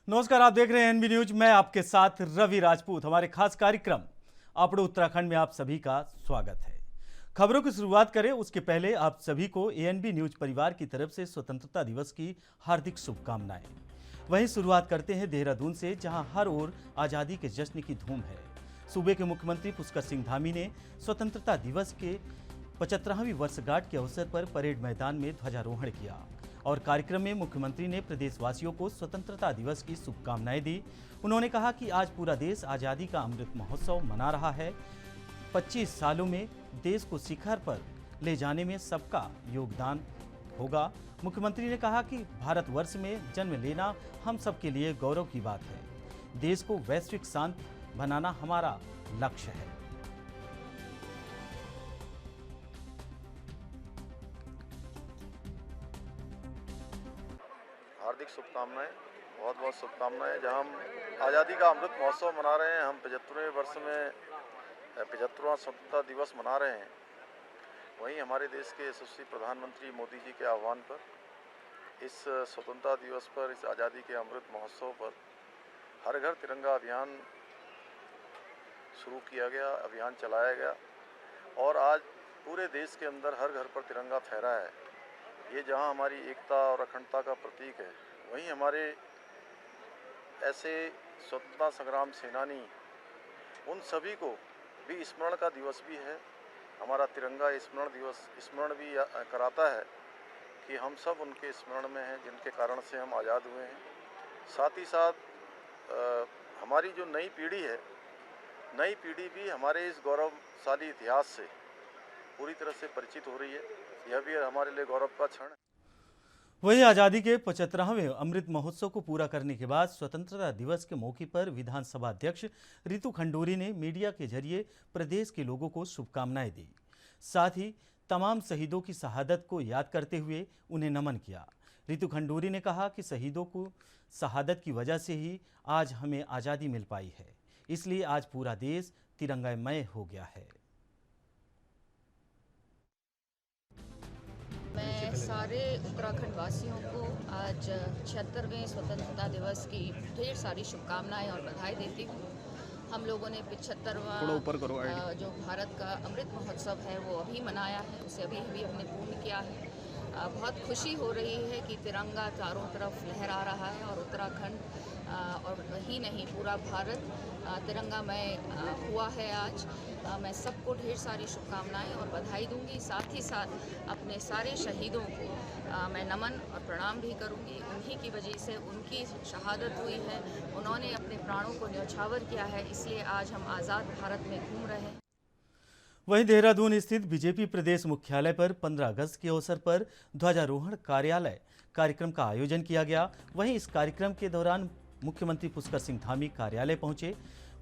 नमस्कार, आप देख रहे हैं एनबी न्यूज। मैं आपके साथ रवि राजपूत। हमारे खास कार्यक्रम अपड़ो उत्तराखंड में आप सभी का स्वागत है। खबरों की शुरुआत करें उसके पहले आप सभी को एएनबी न्यूज परिवार की तरफ से स्वतंत्रता दिवस की हार्दिक शुभकामनाएं। वहीं शुरुआत करते हैं देहरादून से, जहां हर ओर आज़ादी के जश्न की धूम है। सूबे के मुख्यमंत्री पुष्कर सिंह धामी ने स्वतंत्रता दिवस के 75वीं वर्षगांठ के अवसर पर परेड मैदान में ध्वजारोहण किया और कार्यक्रम में मुख्यमंत्री ने प्रदेशवासियों को स्वतंत्रता दिवस की शुभकामनाएं दी। उन्होंने कहा कि आज पूरा देश आज़ादी का अमृत महोत्सव मना रहा है। 25 सालों में देश को शिखर पर ले जाने में सबका योगदान होगा। मुख्यमंत्री ने कहा कि भारतवर्ष में जन्म लेना हम सबके लिए गौरव की बात है। देश को वैश्विक शांत बनाना हमारा लक्ष्य है। हार्दिक शुभकामनाएं, बहुत बहुत शुभकामनाएं। जहां हम आज़ादी का अमृत महोत्सव मना रहे हैं, हम 75वें वर्ष में 75वां स्वतंत्रता दिवस मना रहे हैं। वहीं हमारे देश के यशस्वी प्रधानमंत्री मोदी जी के आह्वान पर इस स्वतंत्रता दिवस पर, इस आज़ादी के अमृत महोत्सव पर हर घर तिरंगा अभियान शुरू किया गया, अभियान चलाया गया और आज पूरे देश के अंदर हर घर पर तिरंगा फहरा है। ये जहां हमारी एकता और अखंडता का प्रतीक है, वहीं हमारे ऐसे स्वतंत्रता संग्राम सेनानी, उन सभी को भी स्मरण का दिवस भी है। हमारा तिरंगा स्मरण दिवस स्मरण भी कराता है कि हम सब उनके स्मरण में हैं जिनके कारण से हम आज़ाद हुए हैं। साथ ही साथ हमारी जो नई पीढ़ी है, नई पीढ़ी भी हमारे इस गौरवशाली इतिहास से पूरी तरह से परिचित हो रही है। यह भी हमारे लिए गौरव का क्षण है। वहीं आज़ादी के 75वें अमृत महोत्सव को पूरा करने के बाद स्वतंत्रता दिवस के मौके पर विधानसभा अध्यक्ष रितु खंडूरी ने मीडिया के जरिए प्रदेश के लोगों को शुभकामनाएं दी। साथ ही तमाम शहीदों की शहादत को याद करते हुए उन्हें नमन किया। रितु खंडूरी ने कहा कि शहीदों को शहादत की वजह से ही आज हमें आज़ादी मिल पाई है, इसलिए आज पूरा देश तिरंगामय हो गया है। मैं सारे उत्तराखंड वासियों को आज 76वें स्वतंत्रता दिवस की ढेर सारी शुभकामनाएं और बधाई देती हूँ। हम लोगों ने 75वां जो भारत का अमृत महोत्सव है वो अभी मनाया है, उसे अभी हमने पूर्ण किया है। बहुत खुशी हो रही है कि तिरंगा चारों तरफ लहरा रहा है और उत्तराखंड और ही नहीं पूरा भारत तिरंगामय हुआ है आज। मैं सबको ढेर सारी शुभकामनाएं और बधाई दूंगी। साथ ही साथ अपने सारे शहीदों को मैं नमन और प्रणाम भी करूंगी। उन्हीं की वजह से उनकी शहादत हुई है, उन्होंने अपने प्राणों को न्यौछावर किया है, इसलिए आज हम आज़ाद भारत में घूम रहे हैं। वहीं देहरादून स्थित बीजेपी प्रदेश मुख्यालय पर 15 अगस्त के अवसर पर ध्वजारोहण कार्यालय कार्यक्रम का आयोजन किया गया। वहीं इस कार्यक्रम के दौरान मुख्यमंत्री पुष्कर सिंह धामी कार्यालय पहुंचे।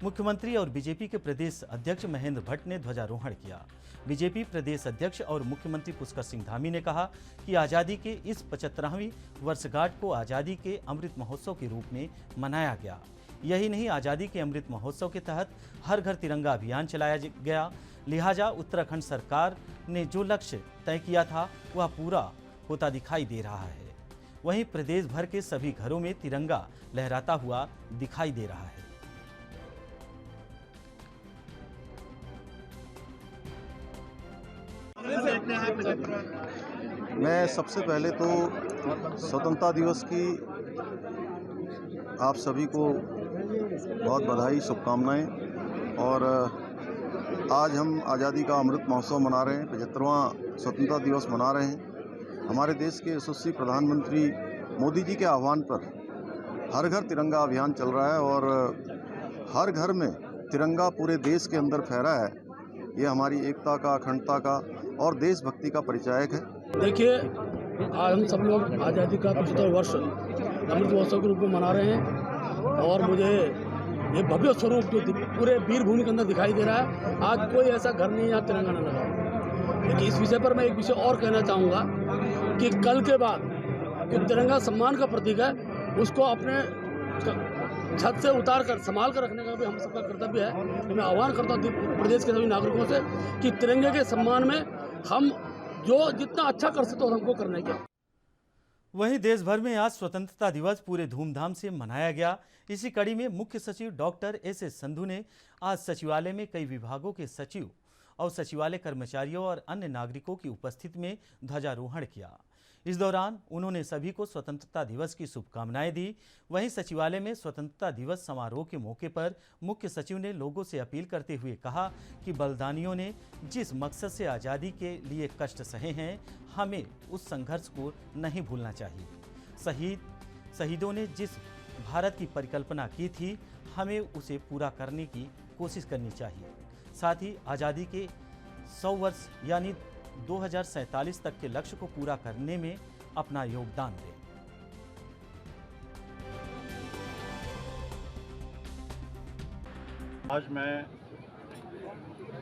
मुख्यमंत्री और बीजेपी के प्रदेश अध्यक्ष महेंद्र भट्ट ने ध्वजारोहण किया। बीजेपी प्रदेश अध्यक्ष और मुख्यमंत्री पुष्कर सिंह धामी ने कहा कि आज़ादी के इस 75वीं वर्षगांठ को आज़ादी के अमृत महोत्सव के रूप में मनाया गया। यही नहीं, आज़ादी के अमृत महोत्सव के तहत हर घर तिरंगा अभियान चलाया गया। लिहाजा उत्तराखंड सरकार ने जो लक्ष्य तय किया था वह पूरा होता दिखाई दे रहा है। वहीं प्रदेश भर के सभी घरों में तिरंगा लहराता हुआ दिखाई दे रहा है। मैं सबसे पहले तो स्वतंत्रता दिवस की आप सभी को बहुत बधाई, शुभकामनाएं। और आज हम आज़ादी का अमृत महोत्सव मना रहे हैं, 75वां स्वतंत्रता दिवस मना रहे हैं। हमारे देश के यशस्वी प्रधानमंत्री मोदी जी के आह्वान पर हर घर तिरंगा अभियान चल रहा है और हर घर में तिरंगा पूरे देश के अंदर फहरा है। ये हमारी एकता का, अखंडता का और देशभक्ति का परिचायक है। देखिए, आज हम सब लोग आज़ादी का 75 वर्ष अमृत महोत्सव के रूप में मना रहे हैं और मुझे ये भव्य स्वरूप जो पूरे वीर भूमि के अंदर दिखाई दे रहा है, आज कोई ऐसा घर नहीं यहाँ तिरंगा न लगा। लेकिन इस विषय पर मैं एक विषय और कहना चाहूँगा कि कल के बाद जो तिरंगा सम्मान का प्रतीक है, उसको अपने छत से उतार कर संभाल कर रखने का भी हम सबका कर्तव्य है। तो मैं आह्वान करता हूँ प्रदेश के सभी नागरिकों से कि तिरंगे के सम्मान में हम जो जितना अच्छा कर सकते हो हमको करने के। वहीं देश भर में आज स्वतंत्रता दिवस पूरे धूमधाम से मनाया गया। इसी कड़ी में मुख्य सचिव डॉक्टर एस संधू ने आज सचिवालय में कई विभागों के सचिव और सचिवालय कर्मचारियों और अन्य नागरिकों की उपस्थिति में ध्वजारोहण किया। इस दौरान उन्होंने सभी को स्वतंत्रता दिवस की शुभकामनाएं दी। वहीं सचिवालय में स्वतंत्रता दिवस समारोह के मौके पर मुख्य सचिव ने लोगों से अपील करते हुए कहा कि बलिदानियों ने जिस मकसद से आज़ादी के लिए कष्ट सहे हैं, हमें उस संघर्ष को नहीं भूलना चाहिए। शहीदों ने जिस भारत की परिकल्पना की थी, हमें उसे पूरा करने की कोशिश करनी चाहिए। साथ ही आज़ादी के 100 वर्ष यानी 2047 तक के लक्ष्य को पूरा करने में अपना योगदान दें। आज मैं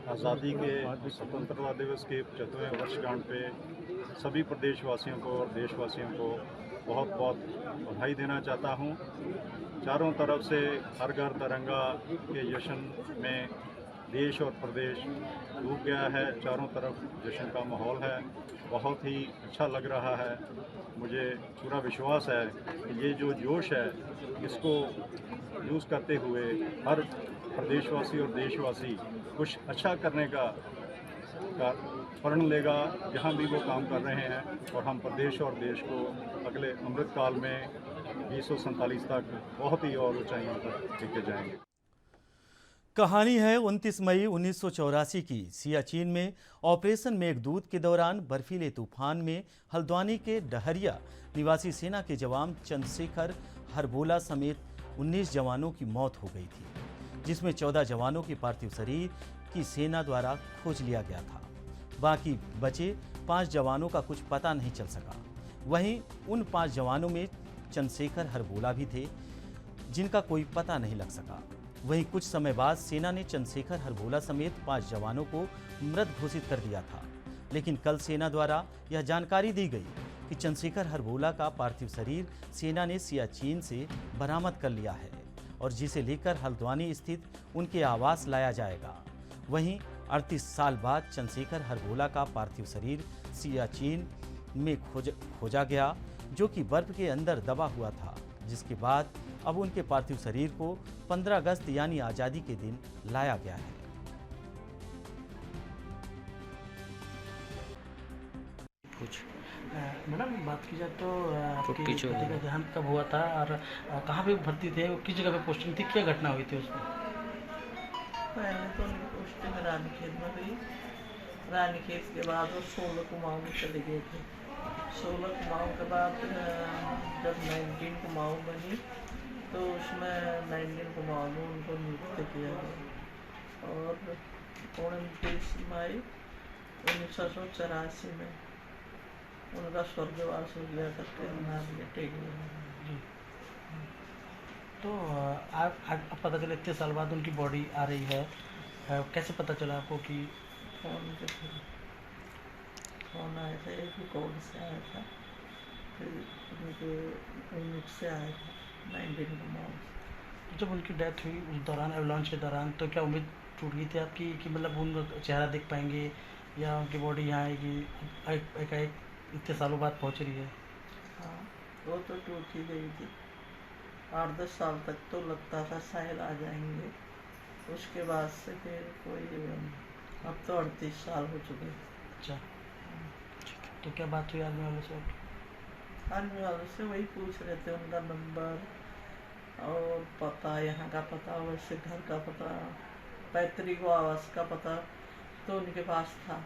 आज़ादी के स्वतंत्रता दिवस के 75वें वर्षगांठ पे सभी प्रदेशवासियों को और देशवासियों को बहुत बहुत बधाई देना चाहता हूं। चारों तरफ से हर घर तिरंगा के जश्न में देश और प्रदेश डूब गया है। चारों तरफ जश्न का माहौल है, बहुत ही अच्छा लग रहा है। मुझे पूरा विश्वास है कि ये जो जोश है, इसको यूज़ करते हुए हर प्रदेशवासी और देशवासी कुछ अच्छा करने का प्रण लेगा जहाँ भी वो काम कर रहे हैं, और हम प्रदेश और देश को अगले अमृतकाल में 2047 तक बहुत ही और ऊंचाइयों तक लेके जाएंगे। कहानी है 29 मई 1984 की। सियाचिन में ऑपरेशन मेघदूत के दौरान बर्फीले तूफान में हल्द्वानी के डहरिया निवासी सेना के जवान चंद्रशेखर हरबोला समेत 19 जवानों की मौत हो गई थी, जिसमें 14 जवानों के पार्थिव शरीर की सेना द्वारा खोज लिया गया था। बाकी बचे 5 जवानों का कुछ पता नहीं चल सका। वहीं उन 5 जवानों में चंद्रशेखर हरबोला भी थे, जिनका कोई पता नहीं लग सका। वहीं कुछ समय बाद सेना ने चंद्रशेखर हरबोला समेत 5 जवानों को मृत घोषित कर दिया था, लेकिन कल सेना द्वारा यह जानकारी दी गई कि चंद्रशेखर हरबोला का पार्थिव शरीर सेना ने सियाचिन से बरामद कर लिया है और जिसे लेकर हल्द्वानी स्थित उनके आवास लाया जाएगा। वहीं 38 साल बाद चंद्रशेखर हरबोला का पार्थिव शरीर सियाचिन में खोजा गया, जो कि बर्फ के अंदर दबा हुआ था, जिसके बाद अब उनके पार्थिव शरीर को 15 अगस्त यानी आज़ादी के दिन लाया गया है। मैडम बात की जाए तो आपके पति का देहांत कब हुआ था और कहाँ पे भर्ती थे, किस जगह पे पोस्टिंग थी, क्या घटना हुई थी उसमें? पहले तो उनकी पोस्टिंग रानीखेत में हुई। रानीखेत के बाद वो 16 कुमाऊं में चले गए थे। 16 कुमाऊं के बाद जब 19 कुमाऊं बनी तो उसमें 19 कुमाऊं में उनको नियुक्त किया गया और 29 मई 1984 में उनका स्वर्गवास हो गया करके टेक गया। तो आप पता चला इतने साल बाद उनकी बॉडी आ रही है, कैसे पता चला आपको? कि फोन के थ्रू फोन आया था, एक कोड से आया था, फिर उनके यूनिट से आया था 19 कुमाऊं। जब उनकी डेथ हुई उस दौरान, एवलांच के दौरान, तो क्या उम्मीद टूट गई थी आपकी कि मतलब उनका चेहरा देख पाएंगे या उनकी बॉडी यहाँ आएगी? एक इतने सालों बाद पहुँच रही है। हाँ, वो तो टूट ही गई थी। 8-10 साल तक तो लगता था शायद आ जाएंगे, उसके बाद से फिर कोई, अब तो 38 साल हो चुके। अच्छा, तो क्या बात हुई आर्मी वालों से? आर्मी वालों से वही पूछ रहे थे उनका नंबर और पता, यहाँ का पता, वैसे घर का पता, पैतृक आवास का पता तो उनके पास था,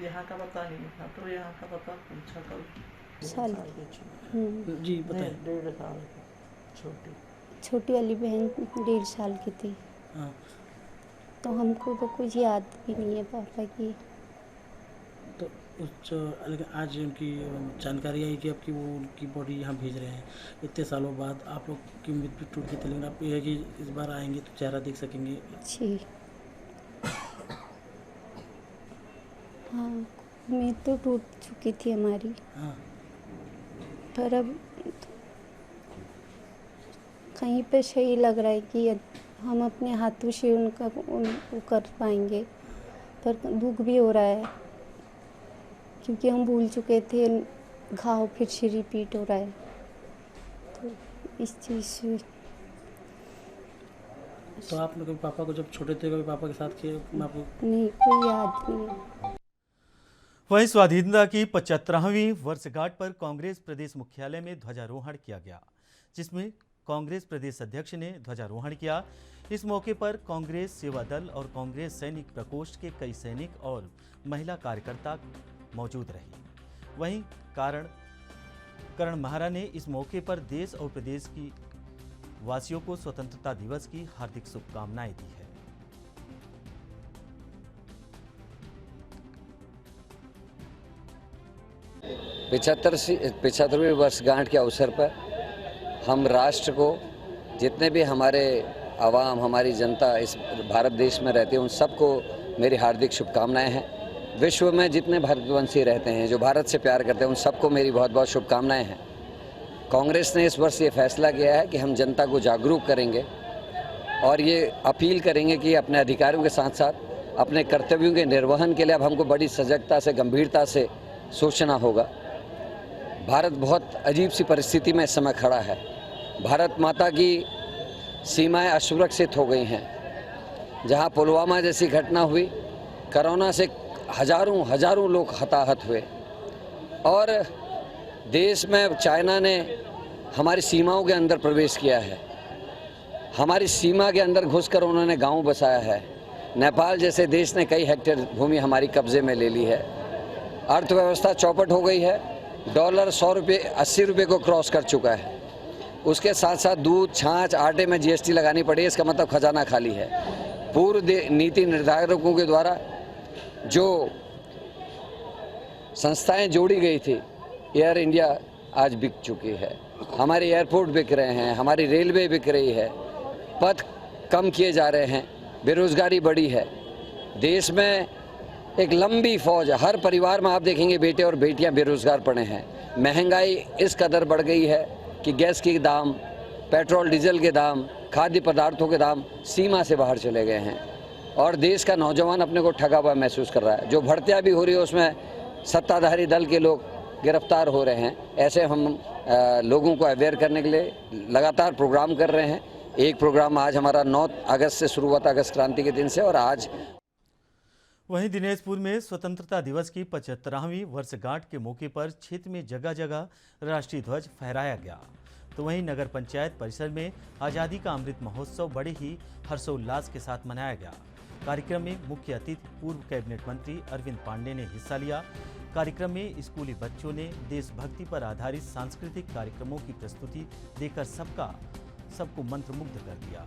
यहाँ का पता नहीं था, तो यहाँ का पता पूछा कल। साल जी बताइए। 1.5 साल छोटी छोटी वाली बहन 1.5 साल की थी। हाँ, तो हमको तो कुछ याद भी नहीं है पापा की। तो लेकिन आज उनकी जानकारी आई कि आपकी वो उनकी बॉडी यहाँ भेज रहे हैं इतने सालों बाद। आप लोग की उम्मीद भी टूट गई थी, लेकिन आप ये है कि इस बार आएंगे तो चेहरा देख सकेंगे। जी हाँ, उम्मीद तो टूट चुकी थी हमारी। हाँ, पर अब कहीं पे सही लग रहा है कि हम अपने हाथों से वो कर पाएंगे, पर दुख भी हो रहा है क्योंकि हम भूल चुके थे घाव फिर से रिपीट हो रहा है। तो इस चीज़ से तो आपने कभी पापा को जब छोटे थे कभी पापा के साथ किए आपको? नहीं, कोई याद नहीं है। वहीं स्वाधीनता की 75वीं वर्षगांठ पर कांग्रेस प्रदेश मुख्यालय में ध्वजारोहण किया गया, जिसमें कांग्रेस प्रदेश अध्यक्ष ने ध्वजारोहण किया। इस मौके पर कांग्रेस सेवा दल और कांग्रेस सैनिक प्रकोष्ठ के कई सैनिक और महिला कार्यकर्ता मौजूद रही। वहीं करण महारा ने इस मौके पर देश और प्रदेश की वासियों को स्वतंत्रता दिवस की हार्दिक शुभकामनाएं दी है। पिछहत्तरवीं वर्षगांठ के अवसर पर हम राष्ट्र को, जितने भी हमारे आवाम, हमारी जनता इस भारत देश में रहते हैं, उन सबको मेरी हार्दिक शुभकामनाएं हैं। विश्व में जितने भारतवंशी रहते हैं, जो भारत से प्यार करते हैं, उन सबको मेरी बहुत बहुत शुभकामनाएं हैं। कांग्रेस ने इस वर्ष ये फैसला किया है कि हम जनता को जागरूक करेंगे और ये अपील करेंगे कि अपने अधिकारों के साथ साथ अपने कर्तव्यों के निर्वहन के लिए अब हमको बड़ी सजगता से, गंभीरता से सोचना होगा। भारत बहुत अजीब सी परिस्थिति में इस समय खड़ा है। भारत माता की सीमाएं असुरक्षित हो गई हैं। जहां पुलवामा जैसी घटना हुई, कोरोना से हजारों लोग हताहत हुए और देश में चाइना ने हमारी सीमाओं के अंदर प्रवेश किया है। हमारी सीमा के अंदर घुसकर उन्होंने गांव बसाया है। नेपाल जैसे देश ने कई हेक्टेयर भूमि हमारी कब्जे में ले ली है। अर्थव्यवस्था चौपट हो गई है। डॉलर 100 रुपये 80 रुपये को क्रॉस कर चुका है। उसके साथ साथ दूध, छाछ, आटे में जीएसटी लगानी पड़ी है। इसका मतलब खजाना खाली है। पूर्व नीति निर्धारकों के द्वारा जो संस्थाएं जोड़ी गई थी, एयर इंडिया आज बिक चुकी है। हमारे एयरपोर्ट बिक रहे हैं, हमारी रेलवे बिक रही है, पथ कम किए जा रहे हैं, बेरोजगारी बढ़ी है। देश में एक लंबी फौज, हर परिवार में आप देखेंगे बेटे और बेटियां बेरोजगार पड़े हैं। महंगाई इस कदर बढ़ गई है कि गैस के दाम, पेट्रोल डीजल के दाम, खाद्य पदार्थों के दाम सीमा से बाहर चले गए हैं और देश का नौजवान अपने को ठगा हुआ महसूस कर रहा है। जो भर्तियां भी हो रही है उसमें सत्ताधारी दल के लोग गिरफ्तार हो रहे हैं। ऐसे हम लोगों को अवेयर करने के लिए लगातार प्रोग्राम कर रहे हैं। एक प्रोग्राम आज हमारा 9 अगस्त से शुरू हुआ था, अगस्त क्रांति के दिन से, और आज वहीं दिनेशपुर में स्वतंत्रता दिवस की 75वीं वर्षगांठ के मौके पर क्षेत्र में जगह जगह राष्ट्रीय ध्वज फहराया गया। तो वहीं नगर पंचायत परिसर में आज़ादी का अमृत महोत्सव बड़े ही हर्षोल्लास के साथ मनाया गया। कार्यक्रम में मुख्य अतिथि पूर्व कैबिनेट मंत्री अरविंद पांडे ने हिस्सा लिया। कार्यक्रम में स्कूली बच्चों ने देशभक्ति पर आधारित सांस्कृतिक कार्यक्रमों की प्रस्तुति देकर सबको मंत्रमुग्ध कर दिया।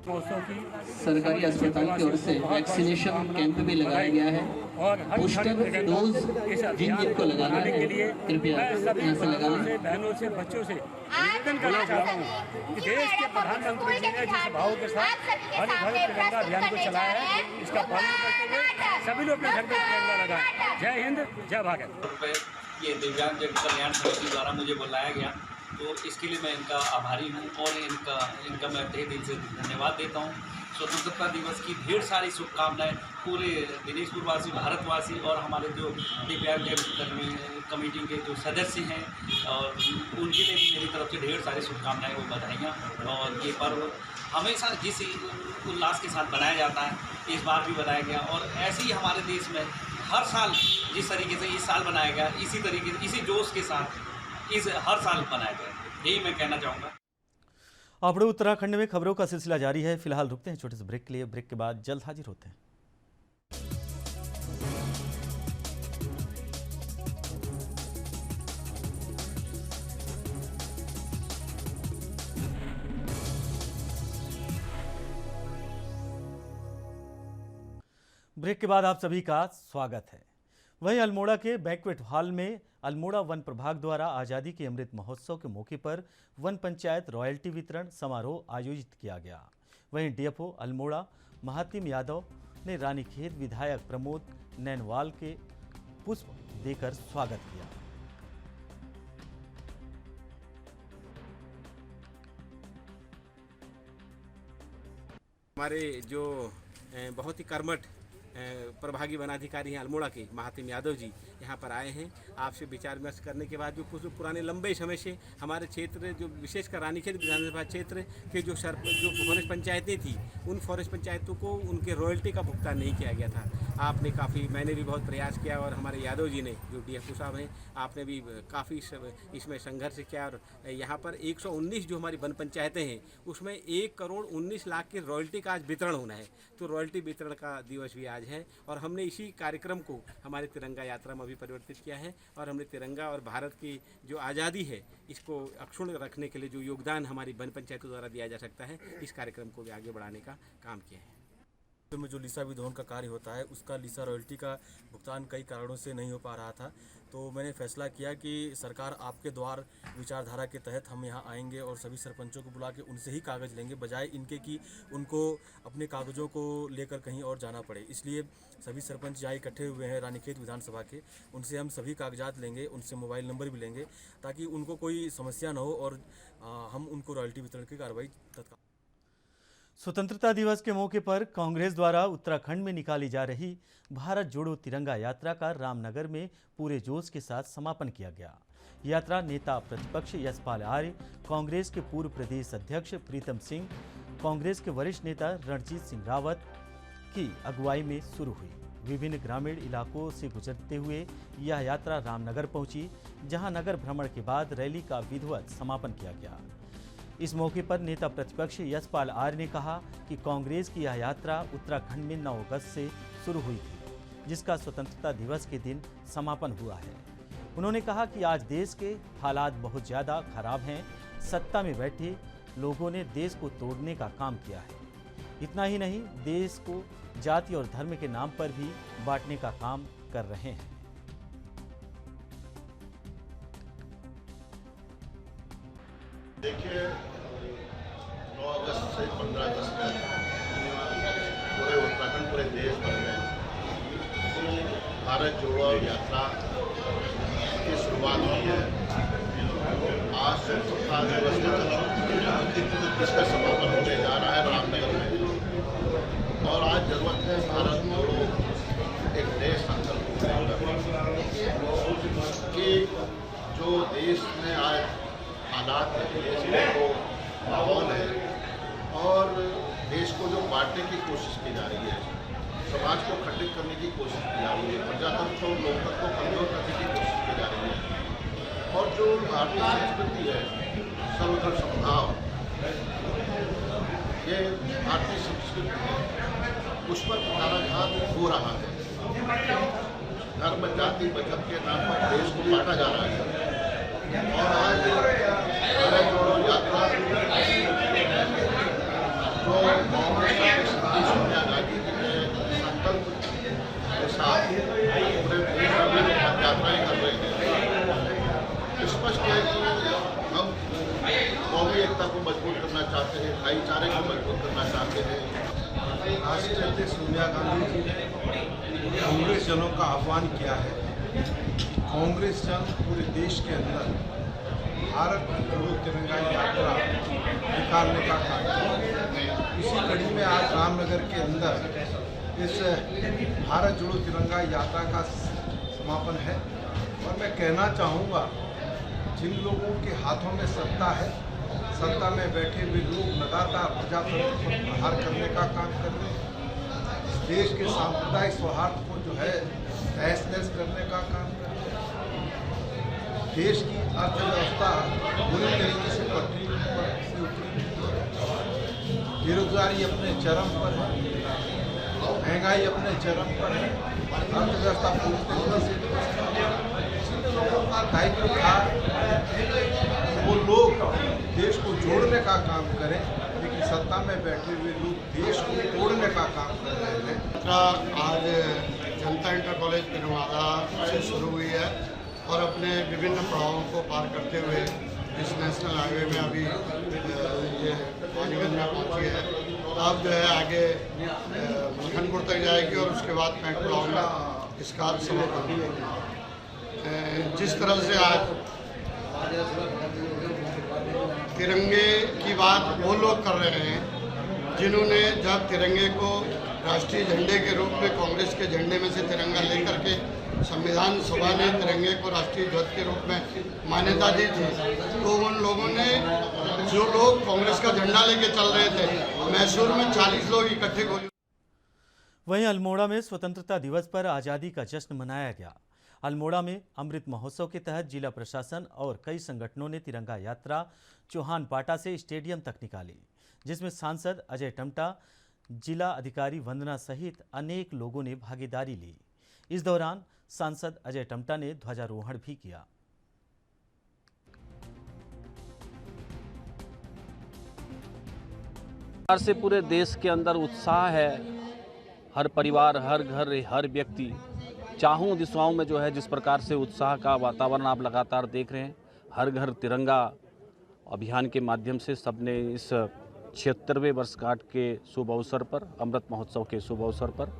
सरकारी अस्पताल की ओर से वैक्सीनेशन कैंप भी लगाया गया है और बूस्टर डोज जिन जिनको लगाना है कृपया यहाँ से लगा लें। बहनों से, बच्चों से निवेदन करना चाहता हूँ कि देश के प्रधानमंत्री जी ने जिस भाव के साथ हर घर तिरंगा अभियान को चलाया है, इसका पालन करते हुए सभी लोग अपने घर पर तिरंगा लगाएं। जय हिंद, जय भारत। ये दिव्यांग जन कल्याण समिति द्वारा मुझे बुलाया गया, तो इसके लिए मैं इनका आभारी हूँ और इनका मैं तहे दिल से धन्यवाद देता हूँ। स्वतंत्रता दिवस की ढेर सारी शुभकामनाएं पूरे दिनेशपुरवासी, भारतवासी और हमारे जो दिव्यांग कमेटी के जो सदस्य हैं और उनके लिए भी मेरी तरफ से ढेर सारी शुभकामनाएं, वो बधाइयाँ। और ये पर्व हमेशा जिस उल्लास के साथ बनाया जाता है, इस बार भी बनाया गया और ऐसे ही हमारे देश में हर साल जिस तरीके से इस साल बनाया गया, इसी तरीके से इसी जोश के साथ इस हर साल बनाया गया, यही मैं कहना चाहूँगा। आपड़े उत्तराखंड में खबरों का सिलसिला जारी है। फिलहाल रुकते हैं छोटे से ब्रेक के लिए। ब्रेक के बाद जल्द हाजिर होते हैं। ब्रेक के बाद आप सभी का स्वागत है। वहीं अल्मोड़ा के बैंक्वेट हॉल में अल्मोड़ा वन प्रभाग द्वारा आज़ादी के अमृत महोत्सव के मौके पर वन पंचायत रॉयल्टी वितरण समारोह आयोजित किया गया। वहीं डीएफओ अल्मोड़ा महातिम यादव ने रानीखेत विधायक प्रमोद नैनवाल के पुष्प देकर स्वागत किया। हमारे जो बहुत ही कर्मठ प्रभागी वनाधिकारी हैं अल्मोड़ा के महातिम यादव जी यहाँ पर आए हैं। आपसे विचार विमर्श करने के बाद जो कुछ पुराने लंबे समय से हमारे क्षेत्र जो विशेषकर रानीखेत विधानसभा क्षेत्र के जो फॉरेस्ट पंचायतें थी, उन फॉरेस्ट पंचायतों को उनके रॉयल्टी का भुगतान नहीं किया गया था। आपने मैंने भी बहुत प्रयास किया और हमारे यादव जी ने जो DFO साहब हैं, आपने भी काफ़ी इसमें संघर्ष किया और यहाँ पर 119 जो हमारी वन पंचायतें हैं उसमें 1,19,00,000 की रॉयल्टी का आज वितरण होना है। तो रॉयल्टी वितरण का दिवस भी आज है और हमने इसी कार्यक्रम को हमारी तिरंगा यात्रा में भी परिवर्तित किया है और हमने तिरंगा और भारत की जो आज़ादी है इसको अक्षुण्ण रखने के लिए जो योगदान हमारी वन पंचायतों द्वारा दिया जा सकता है, इस कार्यक्रम को भी आगे बढ़ाने का काम किया है। तो में जो लीसा विधोन का कार्य होता है उसका लीसा रॉयल्टी का भुगतान कई कारणों से नहीं हो पा रहा था, तो मैंने फैसला किया कि सरकार आपके द्वार विचारधारा के तहत हम यहाँ आएंगे और सभी सरपंचों को बुला के उनसे ही कागज़ लेंगे, बजाय इनके कि उनको अपने कागज़ों को लेकर कहीं और जाना पड़े। इसलिए सभी सरपंच यहाँ इकट्ठे हुए हैं रानीखेत विधानसभा के, उनसे हम सभी कागजात लेंगे, उनसे मोबाइल नंबर भी लेंगे ताकि उनको कोई समस्या न हो और हम उनको रॉयल्टी वितरण की कार्रवाई तत्काल। स्वतंत्रता दिवस के मौके पर कांग्रेस द्वारा उत्तराखंड में निकाली जा रही भारत जोड़ो तिरंगा यात्रा का रामनगर में पूरे जोश के साथ समापन किया गया। यात्रा नेता प्रतिपक्ष यशपाल आर्य, कांग्रेस के पूर्व प्रदेश अध्यक्ष प्रीतम सिंह, कांग्रेस के वरिष्ठ नेता रणजीत सिंह रावत की अगुवाई में शुरू हुई। विभिन्न ग्रामीण इलाकों से गुजरते हुए यह यात्रा रामनगर पहुंची, जहां नगर भ्रमण के बाद रैली का विधिवत समापन किया गया। इस मौके पर नेता प्रतिपक्ष यशपाल आर्य ने कहा कि कांग्रेस की यह यात्रा उत्तराखंड में 9 अगस्त से शुरू हुई थी, जिसका स्वतंत्रता दिवस के दिन समापन हुआ है। उन्होंने कहा कि आज देश के हालात बहुत ज़्यादा खराब हैं, सत्ता में बैठे लोगों ने देश को तोड़ने का काम किया है। इतना ही नहीं, देश को जाति और धर्म के नाम पर भी बांटने का काम कर रहे हैं। देखिए, 9 अगस्त से 15 अगस्त तक पूरे उत्तराखंड, पूरे देश भर में भारत जोड़ो यात्रा की शुरुआत हुई है। आज स्वतंत्रता दिवस के इसका समापन होने जा रहा है रामनगर में और आज जरूरत है भारत जोड़ो एक नए संकल्प कि जो देश में आज हालात है, देश में जो माहौल है और देश को जो बांटने की कोशिश की जा रही है, समाज को खंडित करने की कोशिश की जा रही है, प्रजातंत्र और लोकतंत्र को कमजोर करने की कोशिश की जा रही है और जो भारतीय संस्कृति है, सर्वधर्म समभाव, ये भारतीय संस्कृति है, उस पर कुठाराघात हो रहा है। धर्म जाति मजहब के नाम पर देश को बांटा जा रहा है और आज भारत जोड़ो यात्रा जो कांग्रेस सोनिया गांधी जी के संकल्प के साथ पूरे देश में यात्राएं कर रहे हैं। स्पष्ट है कि हम कौमी एकता को मजबूत करना चाहते हैं, भाईचारे को मजबूत करना चाहते हैं। राष्ट्रीय अध्यक्ष सोनिया गांधी जी ने कांग्रेस जनों का आह्वान किया है। कांग्रेस जन पूरे देश के अंदर भारत जोड़ो तिरंगा यात्रा निकालने का काम किया। इसी कड़ी में आज रामनगर के अंदर इस भारत जोड़ो तिरंगा यात्रा का समापन है और मैं कहना चाहूँगा, जिन लोगों के हाथों में सत्ता है, सत्ता में बैठे हुए लोग लगातार प्रजातंत्र पर प्रहार करने का काम कर रहे हैं। इस देश के सांप्रदायिक सौहार्द को जो है तहस-नहस करने का काम कर रहे हैं। देश की अर्थव्यवस्था बुरी तरीके से पटरी पर से उतरी, बेरोजगारी अपने चरम पर है, महंगाई अपने चरम पर है, अर्थव्यवस्था पूरी तरीके से लोगों का दायित्व था वो लोग देश को जोड़ने का काम करें, लेकिन सत्ता में बैठे हुए लोग देश को तोड़ने का काम कर रहे हैं। आज जनता इंटर कॉलेज पिरवादा से शुरू हुई है और अपने विभिन्न पड़ावों को पार करते हुए इस नेशनल हाईवे में अभी ये पानीगंज में पहुंची है। अब जो है आगे मखनपुर तक जाएगी और उसके बाद पैंटलाव में इसका समापन होगा। जिस तरह से आज तिरंगे की बात वो लोग कर रहे हैं जिन्होंने जब तिरंगे को राष्ट्रीय झंडे के रूप में कांग्रेस के झंडे में से तिरंगा लेकर के संविधान सभा ने तिरंगे को राष्ट्रीय ध्वज के रूप में मान्यता दी थी, तो उन लोगों ने, जो लोग कांग्रेस का झंडा लेके चल रहे थे, मैसूर में 40 लोग इकट्ठे गोली। वहीं अल्मोड़ा में स्वतंत्रता दिवस पर आज़ादी का जश्न मनाया गया। अल्मोड़ा में अमृत महोत्सव के तहत जिला प्रशासन और कई संगठनों ने तिरंगा यात्रा चौहान पाटा से स्टेडियम तक निकाली, जिसमें सांसद अजय टमटा, जिला अधिकारी वंदना सहित अनेक लोगों ने भागीदारी ली। इस दौरान सांसद अजय टमटा ने ध्वजारोहण भी किया। से पूरे देश के अंदर उत्साह है, हर परिवार, हर घर, हर व्यक्ति चारों दिशाओं में जो है जिस प्रकार से उत्साह का वातावरण आप लगातार देख रहे हैं। हर घर तिरंगा अभियान के माध्यम से सबने इस 76वें वर्षगांठ के शुभ अवसर पर, अमृत महोत्सव के शुभ अवसर पर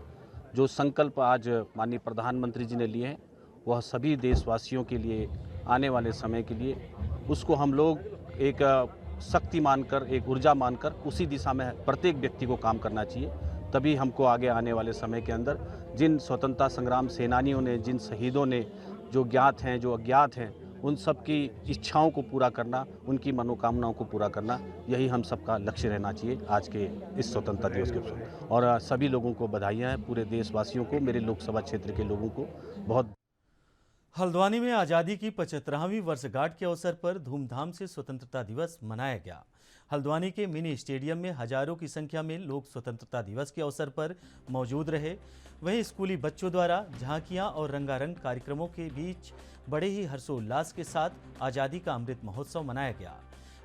जो संकल्प आज माननीय प्रधानमंत्री जी ने लिए हैं, वह सभी देशवासियों के लिए आने वाले समय के लिए उसको हम लोग एक शक्ति मानकर, एक ऊर्जा मानकर उसी दिशा में प्रत्येक व्यक्ति को काम करना चाहिए। तभी हमको आगे आने वाले समय के अंदर जिन स्वतंत्रता संग्राम सेनानियों ने, जिन शहीदों ने, जो ज्ञात हैं, जो अज्ञात हैं, उन सब की इच्छाओं को पूरा करना, उनकी मनोकामनाओं को पूरा करना, यही हम सबका लक्ष्य रहना चाहिए आज के इस स्वतंत्रता दिवस के अवसर। और सभी लोगों को बधाइयाँ हैं, पूरे देशवासियों को, मेरे लोकसभा क्षेत्र के लोगों को बहुत। हल्द्वानी में आज़ादी की 75वीं वर्षगांठ के अवसर पर धूमधाम से स्वतंत्रता दिवस मनाया गया। हल्द्वानी के मिनी स्टेडियम में हजारों की संख्या में लोग स्वतंत्रता दिवस के अवसर पर मौजूद रहे। वहीं स्कूली बच्चों द्वारा झांकियां और रंगारंग कार्यक्रमों के बीच बड़े ही हर्षोल्लास के साथ आज़ादी का अमृत महोत्सव मनाया गया।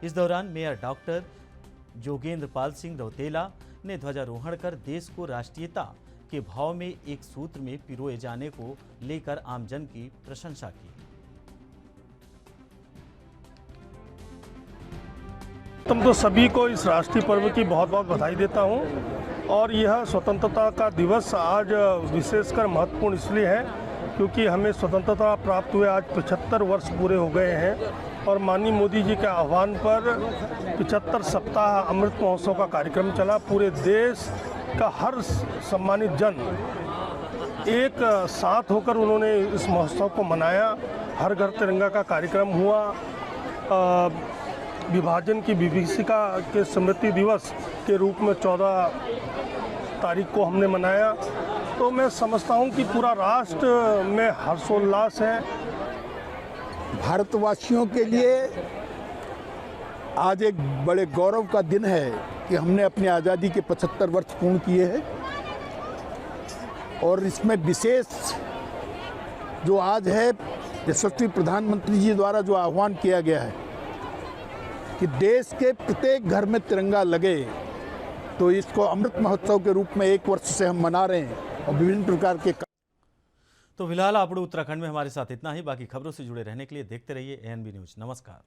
इस दौरान मेयर डॉक्टर जोगेंद्र पाल सिंह रौतेला ने ध्वजारोहण कर देश को राष्ट्रीयता के भाव में एक सूत्र में पिरोए जाने को लेकर आमजन की प्रशंसा की। तुम तो सभी को इस राष्ट्रीय पर्व की बहुत बहुत बधाई देता हूं। और यह स्वतंत्रता का दिवस आज विशेषकर महत्वपूर्ण इसलिए है क्योंकि हमें स्वतंत्रता प्राप्त हुए आज 75 वर्ष पूरे हो गए हैं। और माननीय मोदी जी के आह्वान पर 75 सप्ताह अमृत महोत्सव का कार्यक्रम चला। पूरे देश का हर सम्मानित जन एक साथ होकर उन्होंने इस महोत्सव को मनाया। हर घर तिरंगा का कार्यक्रम हुआ। विभाजन की विभीषिका के स्मृति दिवस के रूप में 14 तारीख को हमने मनाया। तो मैं समझता हूं कि पूरा राष्ट्र में हर्षोल्लास है। भारतवासियों के लिए आज एक बड़े गौरव का दिन है कि हमने अपनी आज़ादी के 75 वर्ष पूर्ण किए हैं। और इसमें विशेष जो आज है, यशस्वी प्रधानमंत्री जी द्वारा जो आह्वान किया गया है कि देश के प्रत्येक घर में तिरंगा लगे, तो इसको अमृत महोत्सव के रूप में 1 वर्ष से हम मना रहे हैं। और विभिन्न प्रकार के तो फिलहाल आप उत्तराखंड में हमारे साथ इतना ही। बाकी खबरों से जुड़े रहने के लिए देखते रहिए ANB न्यूज़। नमस्कार।